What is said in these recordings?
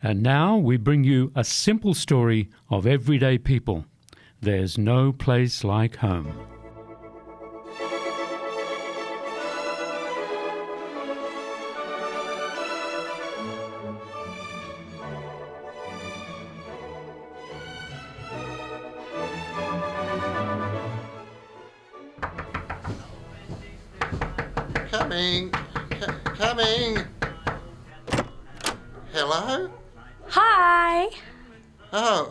And now we bring you a simple story of everyday people. There's no place like home. Coming. Hello? Hi. Oh,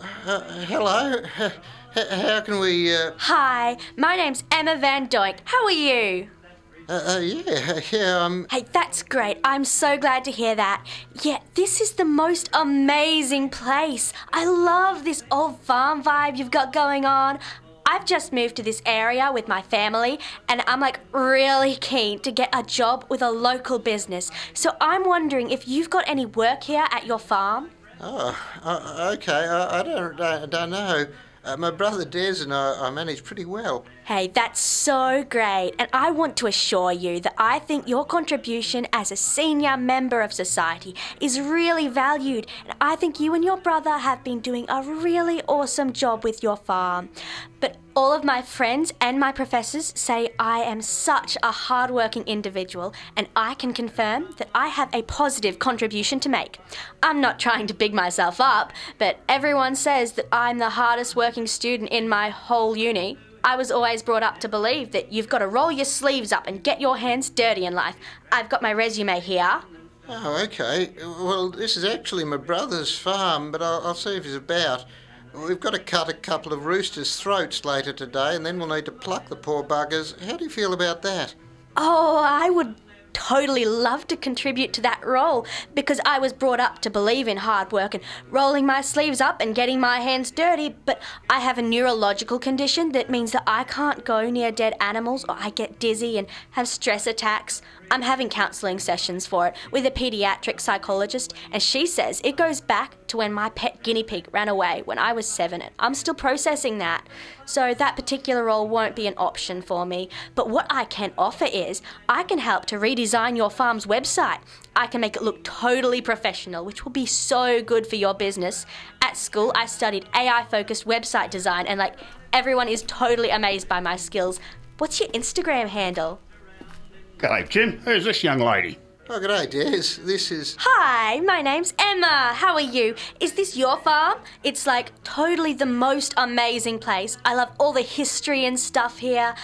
hello. How can we, Hi, my name's Emma Van Doink. How are you? yeah, Hey, that's great. I'm so glad to hear that. Yeah, this is the most amazing place. I love this old farm vibe you've got going on. I've just moved to this area with my family and I'm really keen to get a job with a local business. So I'm wondering if you've got any work here at your farm? Okay, I don't know. My brother Des and I manage pretty well. Hey, that's so great. And I want to assure you that I think your contribution as a senior member of society is really valued. And I think you and your brother have been doing a really awesome job with your farm. But all of my friends and my professors say I am such a hardworking individual, and I can confirm that I have a positive contribution to make. I'm not trying to big myself up, but everyone says that I'm the hardest working student in my whole uni. I was always brought up to believe that you've got to roll your sleeves up and get your hands dirty in life. I've got my resume here. Oh, okay. Well, this is actually my brother's farm, but I'll see if he's about. We've got to cut a couple of roosters' throats later today, and then we'll need to pluck the poor buggers. How do you feel about that? Oh, I would totally love to contribute to that role because I was brought up to believe in hard work and rolling my sleeves up and getting my hands dirty, but I have a neurological condition that means that I can't go near dead animals or I get dizzy and have stress attacks. I'm having counselling sessions for it with a paediatric psychologist, and she says it goes back to when my pet guinea pig ran away when I was 7 and I'm still processing that. So that particular role won't be an option for me. But what I can offer is I can help to redesign your farm's website. I can make it look totally professional, which will be so good for your business. At school, I studied AI-focused website design and everyone is totally amazed by my skills. What's your Instagram handle? G'day, Jim. Who's this young lady? Oh, g'day, Des. This is... Hi, my name's Emma. How are you? Is this your farm? It's totally the most amazing place. I love all the history and stuff here.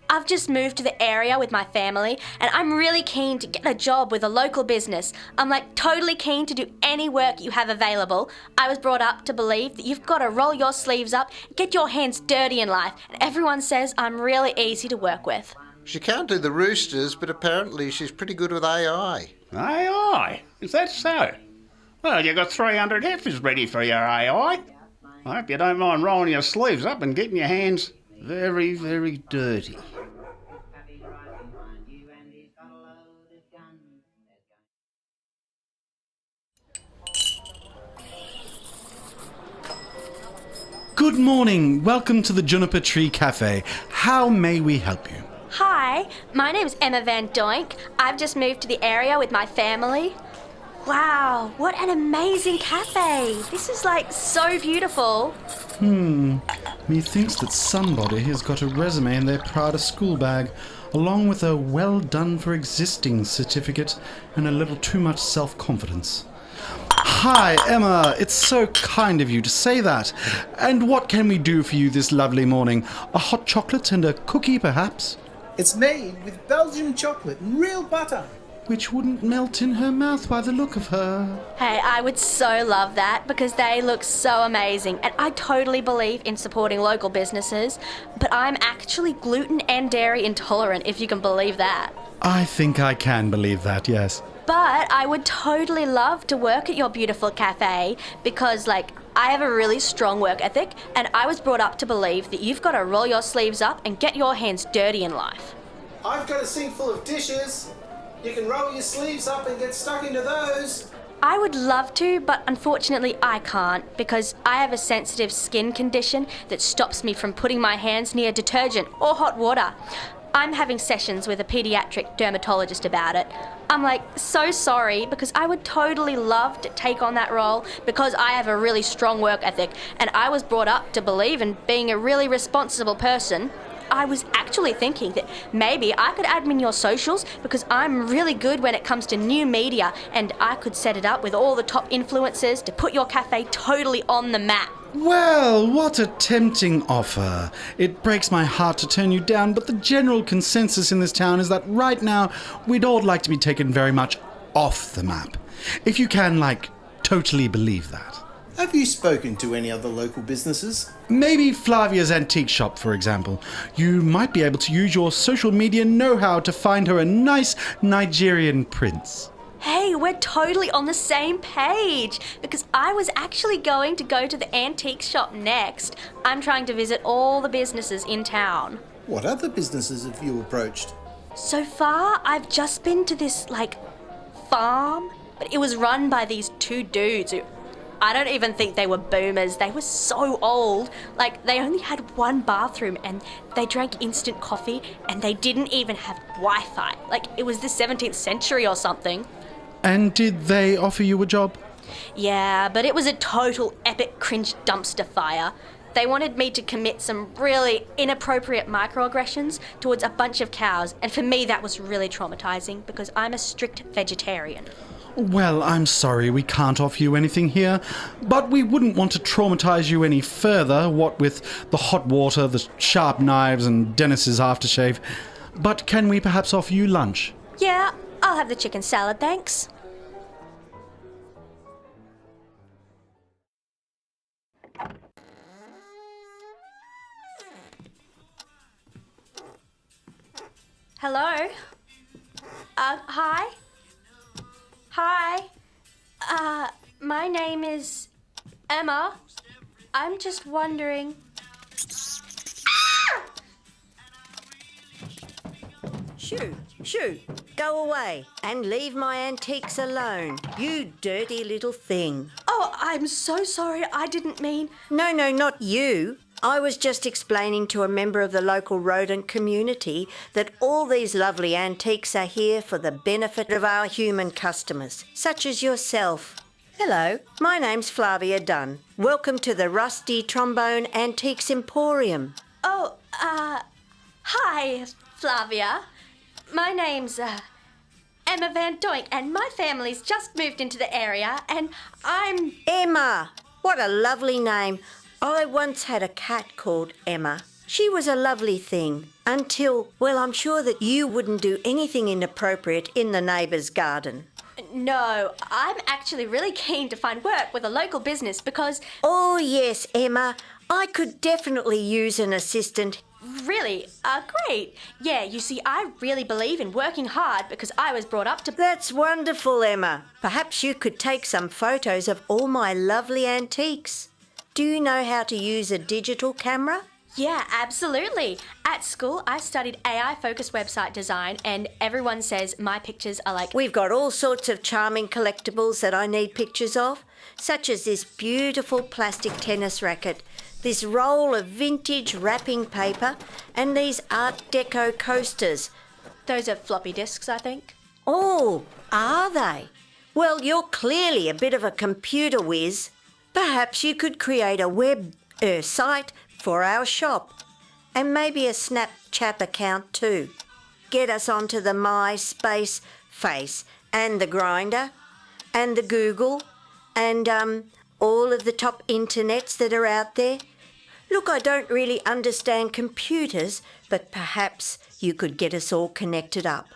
I've just moved to the area with my family and I'm really keen to get a job with a local business. I'm totally keen to do any work you have available. I was brought up to believe that you've got to roll your sleeves up, get your hands dirty in life, and everyone says I'm really easy to work with. She can't do the roosters, but apparently she's pretty good with AI. AI? Is that so? Well, you got 300 heifers ready for your AI. I hope you don't mind rolling your sleeves up and getting your hands very, very dirty. Good morning. Welcome to the Juniper Tree Cafe. How may we help you? Hi, my name's Emma Van Doink. I've just moved to the area with my family. Wow, what an amazing cafe. This is so beautiful. Methinks that somebody has got a resume in their Prada school bag, along with a well done for existing certificate and a little too much self-confidence. Hi, Emma. It's so kind of you to say that. And what can we do for you this lovely morning? A hot chocolate and a cookie, perhaps? It's made with Belgian chocolate and real butter. Which wouldn't melt in her mouth by the look of her. Hey, I would so love that because they look so amazing and I totally believe in supporting local businesses, but I'm actually gluten and dairy intolerant, if you can believe that. I think I can believe that, yes. But I would totally love to work at your beautiful cafe because, I have a really strong work ethic and I was brought up to believe that you've got to roll your sleeves up and get your hands dirty in life. I've got a sink full of dishes. You can roll your sleeves up and get stuck into those. I would love to, but unfortunately I can't because I have a sensitive skin condition that stops me from putting my hands near detergent or hot water. I'm having sessions with a paediatric dermatologist about it. I'm like, so sorry, because I would totally love to take on that role because I have a really strong work ethic and I was brought up to believe in being a really responsible person. I was actually thinking that maybe I could admin your socials because I'm really good when it comes to new media, and I could set it up with all the top influencers to put your cafe totally on the map. Well, what a tempting offer. It breaks my heart to turn you down, but the general consensus in this town is that right now we'd all like to be taken very much off the map. If you can, totally believe that. Have you spoken to any other local businesses? Maybe Flavia's antique shop, for example. You might be able to use your social media know-how to find her a nice Nigerian prince. Hey, we're totally on the same page because I was actually going to go to the antique shop next. I'm trying to visit all the businesses in town. What other businesses have you approached? So far, I've just been to this, farm, but it was run by these two dudes who, I don't even think they were boomers. They were so old. They only had one bathroom and they drank instant coffee and they didn't even have Wi-Fi. It was the 17th century or something. And did they offer you a job? Yeah, but it was a total epic cringe dumpster fire. They wanted me to commit some really inappropriate microaggressions towards a bunch of cows, and for me that was really traumatizing because I'm a strict vegetarian. Well, I'm sorry we can't offer you anything here, but we wouldn't want to traumatize you any further, what with the hot water, the sharp knives and Dennis's aftershave. But can we perhaps offer you lunch? Yeah, I'll have the chicken salad, thanks. Hello? Hi? Hi. My name is Emma. I'm just wondering... Shoo, go away and leave my antiques alone, you dirty little thing. Oh, I'm so sorry. I didn't mean... No, not you. I was just explaining to a member of the local rodent community that all these lovely antiques are here for the benefit of our human customers, such as yourself. Hello, my name's Flavia Dunn. Welcome to the Rusty Trombone Antiques Emporium. Oh, hi, Flavia. My name's, Emma Van Doink, and my family's just moved into the area, and I'm... Emma! What a lovely name. I once had a cat called Emma. She was a lovely thing until, well, I'm sure that you wouldn't do anything inappropriate in the neighbour's garden. No, I'm actually really keen to find work with a local business because... Oh, yes, Emma. I could definitely use an assistant. Really? Great. Yeah, you see, I really believe in working hard because I was brought up to... That's wonderful, Emma. Perhaps you could take some photos of all my lovely antiques. Do you know how to use a digital camera? Yeah, absolutely. At school, I studied AI-focused website design, and everyone says my pictures are like... We've got all sorts of charming collectibles that I need pictures of, such as this beautiful plastic tennis racket, this roll of vintage wrapping paper, and these Art Deco coasters. Those are floppy disks, I think. Oh, are they? Well, you're clearly a bit of a computer whiz. Perhaps you could create a web site for our shop, and maybe a Snapchat account too. Get us onto the MySpace face, and the Grindr, and the Google, and all of the top internets that are out there. Look, I don't really understand computers, but perhaps you could get us all connected up.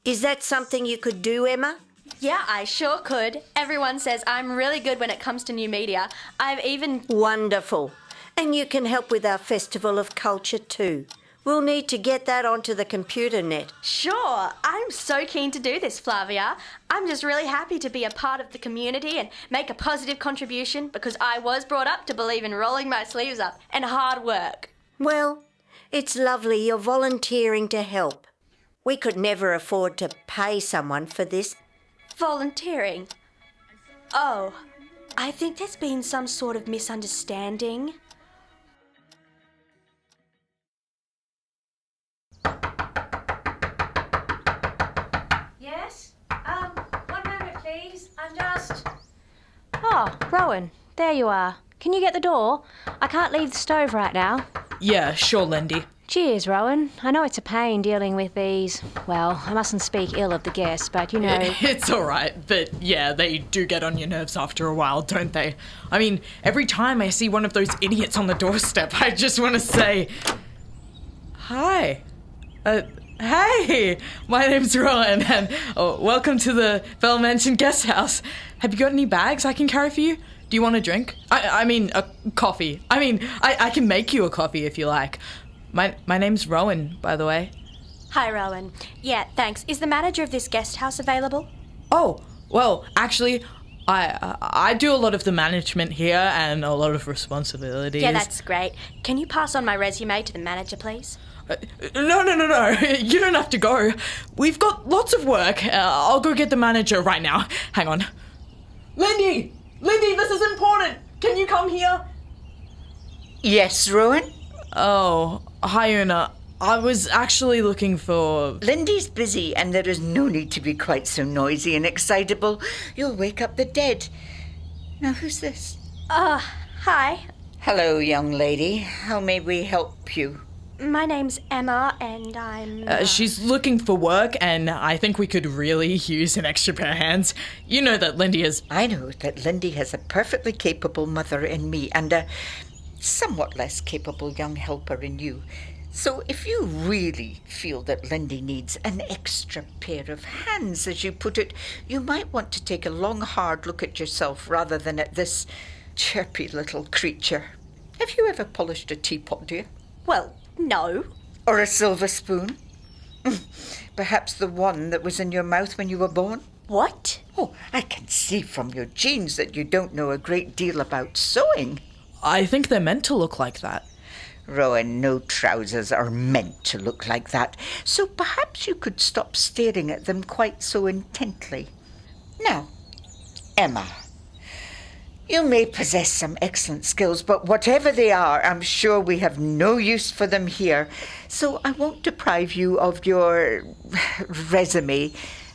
Is that something you could do, Emma? Yeah, I sure could. Everyone says I'm really good when it comes to new media. I've even... Wonderful. And you can help with our Festival of Culture too. We'll need to get that onto the computer net. Sure, I'm so keen to do this, Flavia. I'm just really happy to be a part of the community and make a positive contribution because I was brought up to believe in rolling my sleeves up and hard work. Well, it's lovely you're volunteering to help. We could never afford to pay someone for this. Volunteering? Oh, I think there's been some sort of misunderstanding. Oh, Rowan, there you are. Can you get the door? I can't leave the stove right now. Yeah, sure, Lindy. Cheers, Rowan. I know it's a pain dealing with these. Well, I mustn't speak ill of the guests, but you know... It's all right, but yeah, they do get on your nerves after a while, don't they? I mean, every time I see one of those idiots on the doorstep, I just want to say... Hi. Hey, my name's Rowan, and welcome to the Bell Mansion Guest House. Have you got any bags I can carry for you? Do you want a drink? I mean, a coffee. I mean, I can make you a coffee if you like. My name's Rowan, by the way. Hi, Rowan. Yeah, thanks. Is the manager of this guest house available? Oh, well, actually, I do a lot of the management here and a lot of responsibilities. Yeah, that's great. Can you pass on my resume to the manager, please? No. You don't have to go. We've got lots of work. I'll go get the manager right now. Hang on. Lindy, this is important. Can you come here? Yes, Rowan? Oh, hi, Una. I was actually looking for... Lindy's busy and there is no need to be quite so noisy and excitable. You'll wake up the dead. Now, who's this? Hi. Hello, young lady. How may we help you? My name's Emma and I'm... She's looking for work and I think we could really use an extra pair of hands. You know that Lindy is... I know that Lindy has a perfectly capable mother in me and a somewhat less capable young helper in you. So if you really feel that Lindy needs an extra pair of hands, as you put it, you might want to take a long, hard look at yourself rather than at this chirpy little creature. Have you ever polished a teapot, dear? Well, no. Or a silver spoon? Perhaps the one that was in your mouth when you were born? What? Oh, I can see from your genes that you don't know a great deal about sewing. I think they're meant to look like that. Rowan, no trousers are meant to look like that, so perhaps you could stop staring at them quite so intently. Now, Emma, you may possess some excellent skills, but whatever they are, I'm sure we have no use for them here, so I won't deprive you of your resume.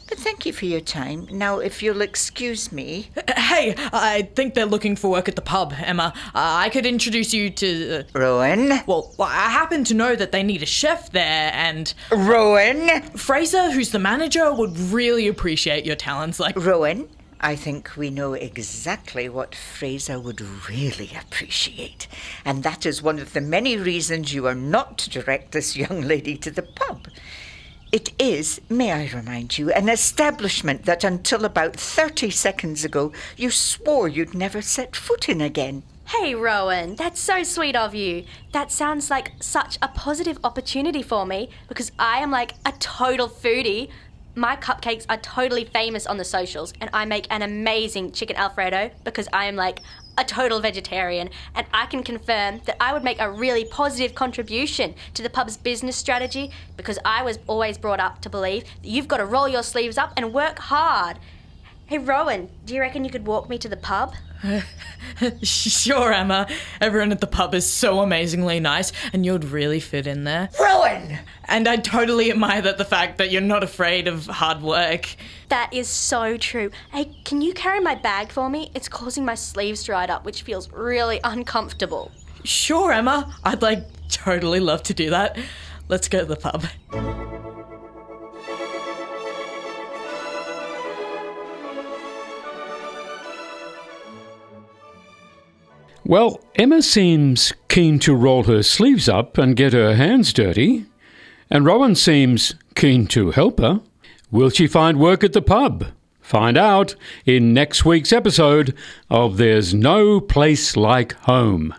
But thank you for your time. Now, if you'll excuse me... Hey, I think they're looking for work at the pub, Emma. I could introduce you to... Rowan? Well, I happen to know that they need a chef there, and... Rowan? Fraser, who's the manager, would really appreciate your talents, like... Rowan, I think we know exactly what Fraser would really appreciate. And that is one of the many reasons you are not to direct this young lady to the pub. It is, may I remind you, an establishment that until about 30 seconds ago you swore you'd never set foot in again. Hey, Rowan, that's so sweet of you. That sounds like such a positive opportunity for me because I am like a total foodie. My cupcakes are totally famous on the socials and I make an amazing chicken Alfredo because I am like a total vegetarian, and I can confirm that I would make a really positive contribution to the pub's business strategy because I was always brought up to believe that you've got to roll your sleeves up and work hard. Hey, Rowan, do you reckon you could walk me to the pub? Sure, Emma. Everyone at the pub is so amazingly nice, and you'd really fit in there. Rowan! And I totally admire the fact that you're not afraid of hard work. That is so true. Hey, can you carry my bag for me? It's causing my sleeves dried up, which feels really uncomfortable. Sure, Emma. I'd totally love to do that. Let's go to the pub. Well, Emma seems keen to roll her sleeves up and get her hands dirty, and Rowan seems keen to help her. Will she find work at the pub? Find out in next week's episode of There's No Place Like Home.